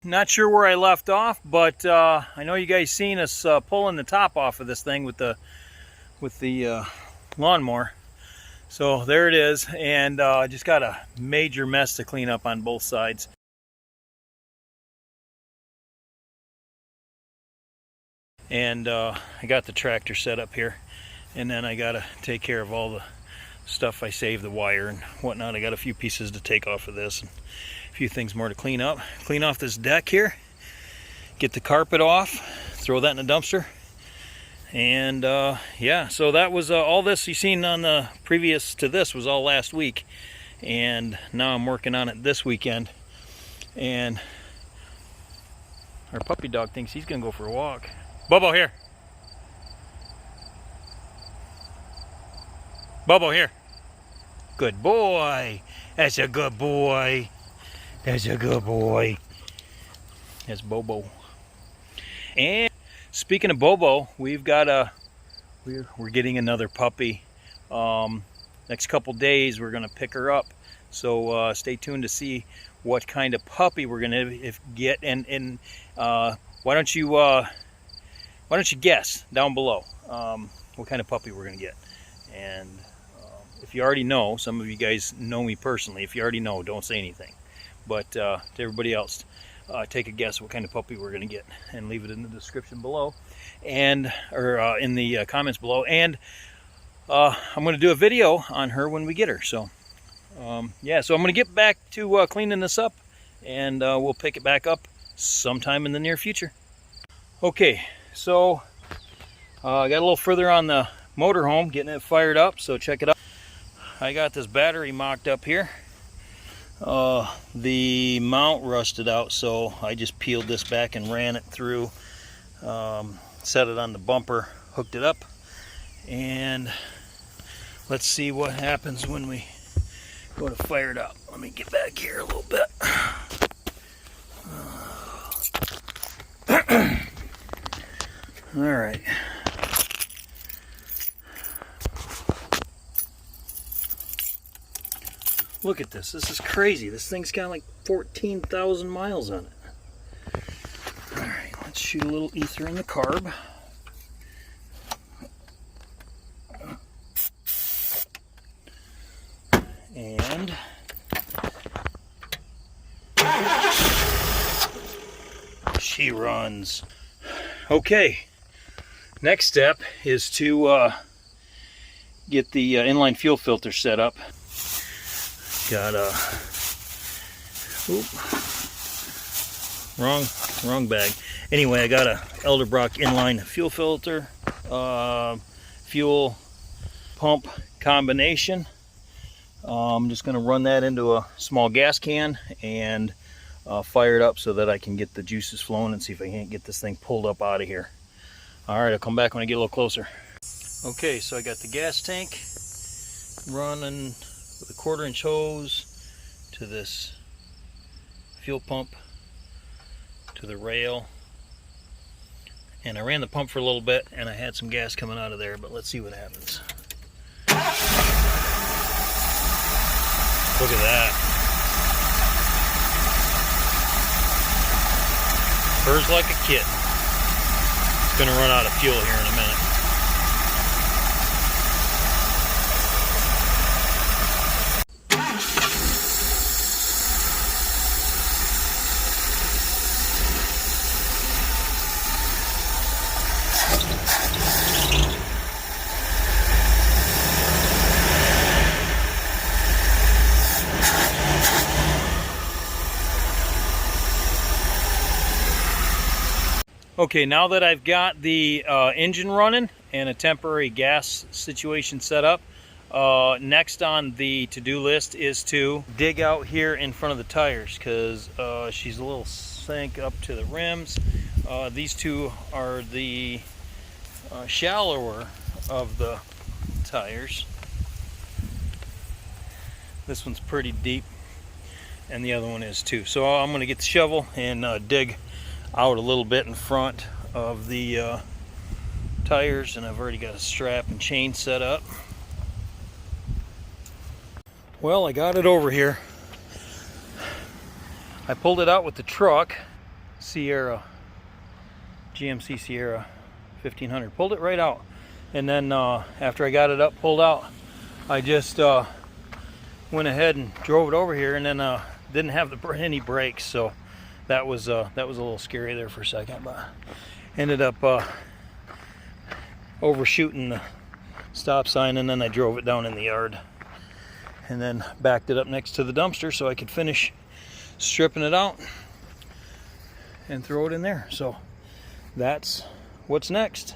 Not sure where I left off, but I know you guys seen us pulling the top off of this thing with the lawnmower. So there it is, and just got a major mess to clean up on both sides. And I got the tractor set up here, and then I gotta take care of all the stuff I saved, the wire and whatnot. I got a few pieces to take off of this and a few things more to clean up. Clean off this deck here, get the carpet off, throw that in the dumpster. And yeah, so that was all this you seen on the previous to this was all last week, and now I'm working on it this weekend. And our puppy dog thinks he's gonna go for a walk. Bobo, here. Bobo, here. Good boy. That's a good boy. That's a good boy. That's Bobo. And speaking of Bobo, we've got we're getting another puppy. Next couple days we're gonna pick her up. So stay tuned to see what kind of puppy we're gonna get. And why don't you guess down below what kind of puppy we're gonna get? And if you already know, some of you guys know me personally. If you already know, don't say anything. But to everybody else, take a guess what kind of puppy we're going to get, and leave it in the description below, and or in the comments below. And I'm going to do a video on her when we get her. So yeah, so I'm going to get back to cleaning this up, and we'll pick it back up sometime in the near future. Okay, so I got a little further on the motorhome, getting it fired up, so check it out. I got this battery mocked up here. The mount rusted out, so I just peeled this back and ran it through, set it on the bumper, hooked it up, and let's see what happens when we go to fire it up. Let me get back here a little bit. All right. Look at this. This is crazy. This thing's got like 14,000 miles on it. All right, let's shoot a little ether in the carb. And she runs. Okay, next step is to get the inline fuel filter set up. Got a wrong bag. Anyway, I got a Elderbrock inline fuel filter, fuel pump combination. I'm just going to run that into a small gas can and fire it up so that I can get the juices flowing and see if I can't get this thing pulled up out of here. All right, I'll come back when I get a little closer. Okay, so I got the gas tank running with a 1/4-inch hose to this fuel pump to the rail, and I ran the pump for a little bit and I had some gas coming out of there, but let's see what happens. Look at that. Purrs like a kitten. It's gonna run out of fuel here in a minute. Okay, now that I've got the engine running and a temporary gas situation set up, next on the to-do list is to dig out here in front of the tires, because she's a little sank up to the rims. These two are the shallower of the tires. This one's pretty deep, and the other one is too. So I'm going to get the shovel and dig out a little bit in front of the tires, and I've already got a strap and chain set up. Well, I got it over here. I pulled it out with the truck, Sierra, GMC Sierra 1500. Pulled it right out, and then after I got it up, pulled out, I just went ahead and drove it over here, and then didn't have any brakes, so that was a little scary there for a second, but ended up overshooting the stop sign, and then I drove it down in the yard and then backed it up next to the dumpster so I could finish stripping it out and throw it in there. So that's what's next.